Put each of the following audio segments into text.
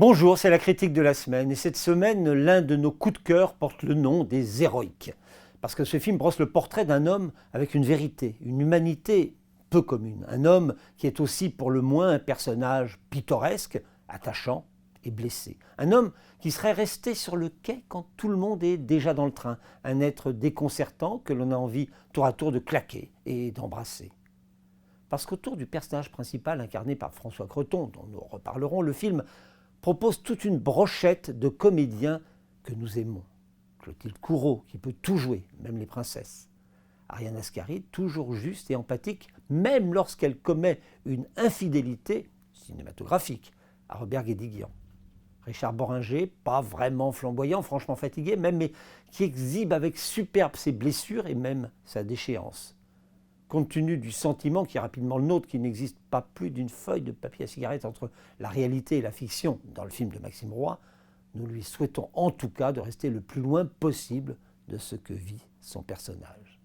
Bonjour, c'est la critique de la semaine et cette semaine, l'un de nos coups de cœur porte le nom des héroïques. Parce que ce film brosse le portrait d'un homme avec une vérité, une humanité peu commune. Un homme qui est aussi pour le moins un personnage pittoresque, attachant et blessé. Un homme qui serait resté sur le quai quand tout le monde est déjà dans le train. Un être déconcertant que l'on a envie tour à tour de claquer et d'embrasser. Parce qu'autour du personnage principal incarné par François Creton, dont nous reparlerons, le film propose toute une brochette de comédiens que nous aimons. Clotilde Courreau, qui peut tout jouer, même les princesses. Ariane Ascari, toujours juste et empathique, même lorsqu'elle commet une infidélité cinématographique à Robert Guédiguian. Richard Boringer, pas vraiment flamboyant, franchement fatigué, même, mais qui exhibe avec superbe ses blessures et même sa déchéance. Compte tenu du sentiment qui est rapidement le nôtre, qu'il n'existe pas plus d'une feuille de papier à cigarette entre la réalité et la fiction dans le film de Maxime Roy, nous lui souhaitons en tout cas de rester le plus loin possible de ce que vit son personnage.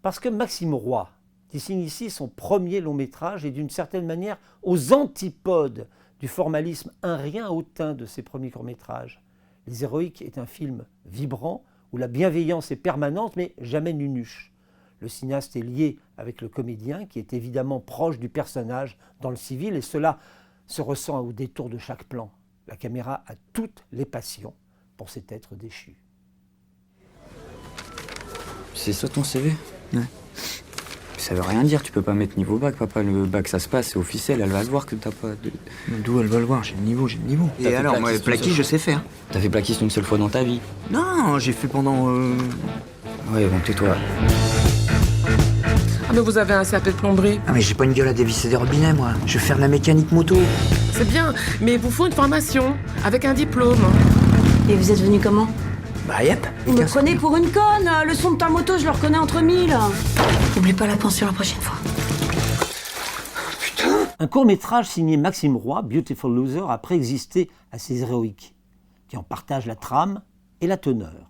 Parce que Maxime Roy, qui signe ici son premier long métrage, est d'une certaine manière aux antipodes du formalisme un rien hautain de ses premiers courts-métrages. Les Héroïques est un film vibrant, où la bienveillance est permanente mais jamais nunuche. Le cinéaste est lié avec le comédien qui est évidemment proche du personnage dans le civil et cela se ressent au détour de chaque plan. La caméra a toutes les passions pour cet être déchu. C'est ça ton CV? Ouais. Ça veut rien dire, tu peux pas mettre niveau bac, papa. Le bac, ça se passe, c'est officiel, elle va le voir que t'as pas de... D'où elle va le voir? J'ai le niveau. Et alors, moi, plaquiste, je sais faire. T'as fait plaquiste une seule fois dans ta vie? Non, j'ai fait pendant... Ouais, bon, tais-toi. Ah mais vous avez un CAP de plomberie. Ah mais j'ai pas une gueule à dévisser des robinets, moi. Je vais faire de la mécanique moto. C'est bien, mais il vous faut une formation, avec un diplôme. Et vous êtes venu comment? Bah yep. Vous me prenez pour une conne. Le son de ta moto, je le reconnais entre mille. N'oublie pas la pension la prochaine fois. Un court-métrage signé Maxime Roy, Beautiful Loser, a préexisté à ces héroïques, qui en partagent la trame et la teneur.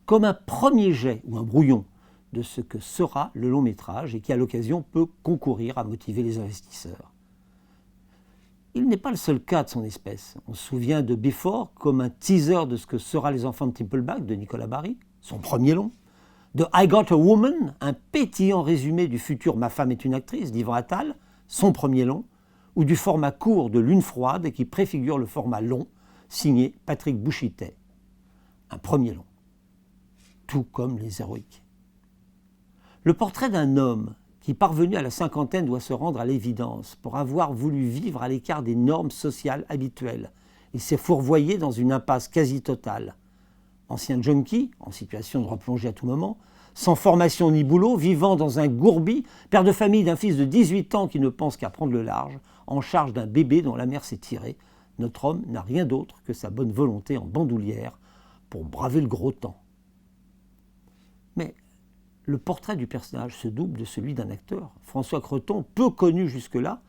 Comme un premier jet ou un brouillon de ce que sera le long métrage et qui, à l'occasion, peut concourir à motiver les investisseurs. Il n'est pas le seul cas de son espèce. On se souvient de Before comme un teaser de ce que sera Les Enfants de Timpleback de Nicolas Barry, son premier long, de I Got a Woman, un pétillant résumé du futur Ma femme est une actrice d'Yvan Attal, son premier long, ou du format court de Lune froide qui préfigure le format long, signé Patrick Bouchitet. Un premier long. Tout comme les héroïques. Le portrait d'un homme qui, parvenu à la cinquantaine, doit se rendre à l'évidence pour avoir voulu vivre à l'écart des normes sociales habituelles. Il s'est fourvoyé dans une impasse quasi totale. Ancien junkie, en situation de replonger à tout moment, sans formation ni boulot, vivant dans un gourbi, père de famille d'un fils de 18 ans qui ne pense qu'à prendre le large, en charge d'un bébé dont la mère s'est tirée, notre homme n'a rien d'autre que sa bonne volonté en bandoulière pour braver le gros temps. Mais le portrait du personnage se double de celui d'un acteur, François Creton, peu connu jusque-là,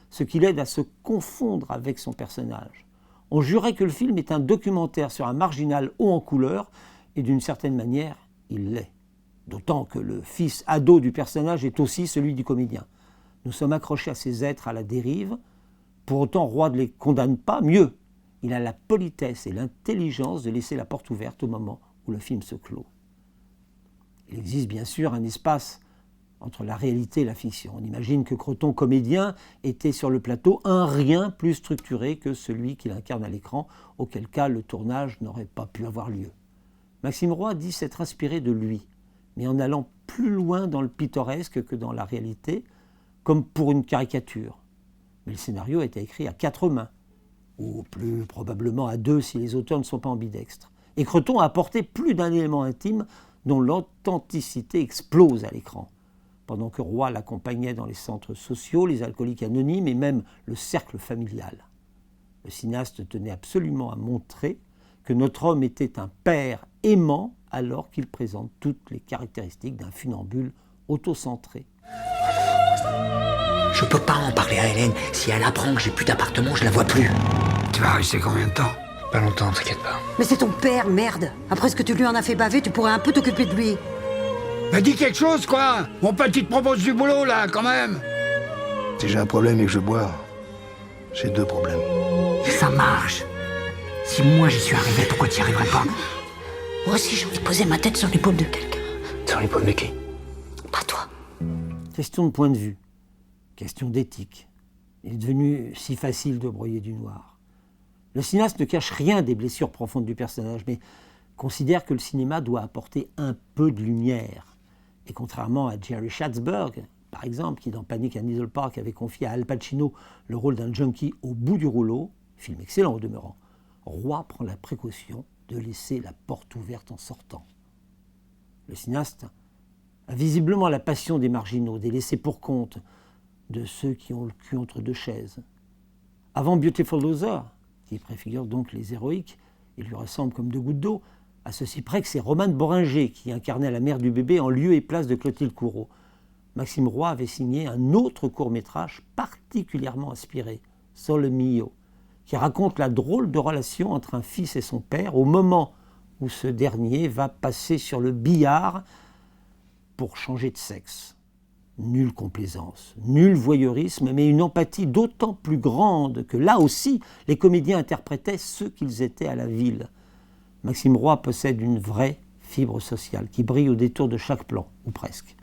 ce qui l'aide à se confondre avec son personnage. On jurait que le film est un documentaire sur un marginal haut en couleur, et d'une certaine manière, il l'est. D'autant que le fils ado du personnage est aussi celui du comédien. Nous sommes accrochés à ces êtres à la dérive, pour autant Roy ne les condamne pas, mieux, il a la politesse et l'intelligence de laisser la porte ouverte au moment où le film se clôt. Il existe bien sûr un espace entre la réalité et la fiction. On imagine que Creton, comédien, était sur le plateau un rien plus structuré que celui qu'il incarne à l'écran, auquel cas le tournage n'aurait pas pu avoir lieu. Maxime Roy dit s'être inspiré de lui, mais en allant plus loin dans le pittoresque que dans la réalité, comme pour une caricature. Mais le scénario a été écrit à 4 mains, ou plus probablement à 2 si les auteurs ne sont pas ambidextres. Et Creton a apporté plus d'un élément intime dont l'authenticité explose à l'écran. Pendant que Roy l'accompagnait dans les centres sociaux, les alcooliques anonymes et même le cercle familial. Le cinéaste tenait absolument à montrer que notre homme était un père aimant alors qu'il présente toutes les caractéristiques d'un funambule autocentré. Je peux pas en parler à Hélène. Si elle apprend que j'ai plus d'appartement, je la vois plus. Tu vas rester combien de temps? Pas longtemps, t'inquiète pas. Mais c'est ton père, merde. Après ce que tu lui en as fait baver, tu pourrais un peu t'occuper de lui. Mais dis quelque chose, quoi! Mon petit te propose du boulot, là, quand même! Si j'ai un problème et que je bois, j'ai 2 problèmes. ça marche. Si moi j'y suis arrivé, pourquoi t'y arriverais pas? Moi aussi, j'ai envie de poser ma tête sur l'épaule de quelqu'un. Sur l'épaule de qui? Pas toi. Question de point de vue, question d'éthique. Il est devenu si facile de broyer du noir. Le cinéaste ne cache rien des blessures profondes du personnage, mais considère que le cinéma doit apporter un peu de lumière. Et contrairement à Jerry Schatzberg, par exemple, qui dans Panic à Needle Park avait confié à Al Pacino le rôle d'un junkie au bout du rouleau, film excellent au demeurant, Roy prend la précaution de laisser la porte ouverte en sortant. Le cinéaste a visiblement la passion des marginaux, des laissés pour compte, de ceux qui ont le cul entre deux chaises. Avant Beautiful Loser, qui préfigure donc les héroïques, il lui ressemble comme deux gouttes d'eau, à ceci près que c'est Romane Boringer qui incarnait la mère du bébé en lieu et place de Clotilde Courreau. Maxime Roy avait signé un autre court-métrage particulièrement inspiré, Sole Mio, qui raconte la drôle de relation entre un fils et son père au moment où ce dernier va passer sur le billard pour changer de sexe. Nulle complaisance, nul voyeurisme, mais une empathie d'autant plus grande que là aussi, les comédiens interprétaient ceux qu'ils étaient à la ville. Maxime Roy possède une vraie fibre sociale qui brille au détour de chaque plan, ou presque.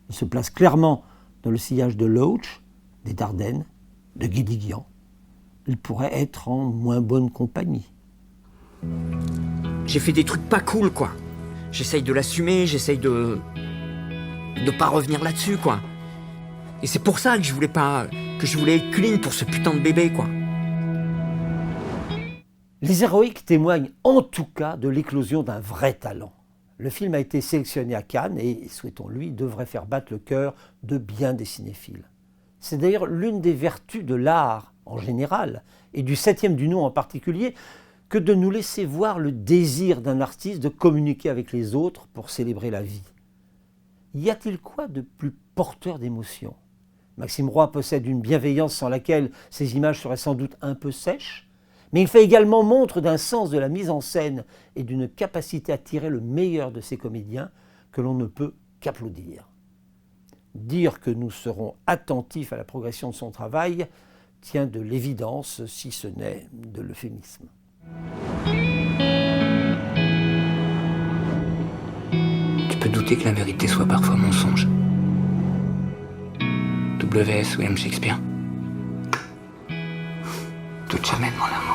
Il se place clairement dans le sillage de Loach, des Dardennes, de Guédiguian. Il pourrait être en moins bonne compagnie. J'ai fait des trucs pas cool, quoi. J'essaye de l'assumer, j'essaye de pas revenir là-dessus, quoi. Et c'est pour ça que je voulais être clean pour ce putain de bébé, quoi. Les héroïques témoignent en tout cas de l'éclosion d'un vrai talent. Le film a été sélectionné à Cannes et, souhaitons-lui, devrait faire battre le cœur de bien des cinéphiles. C'est d'ailleurs l'une des vertus de l'art en général, et du 7e du nom en particulier, que de nous laisser voir le désir d'un artiste de communiquer avec les autres pour célébrer la vie. Y a-t-il quoi de plus porteur d'émotions ? Maxime Roy possède une bienveillance sans laquelle ces images seraient sans doute un peu sèches, mais il fait également montre d'un sens de la mise en scène et d'une capacité à tirer le meilleur de ses comédiens que l'on ne peut qu'applaudir. Dire que nous serons attentifs à la progression de son travail tient de l'évidence, si ce n'est de l'euphémisme. Tu peux douter que la vérité soit parfois mensonge. W.S. William Shakespeare. Toute jamais, mon amour.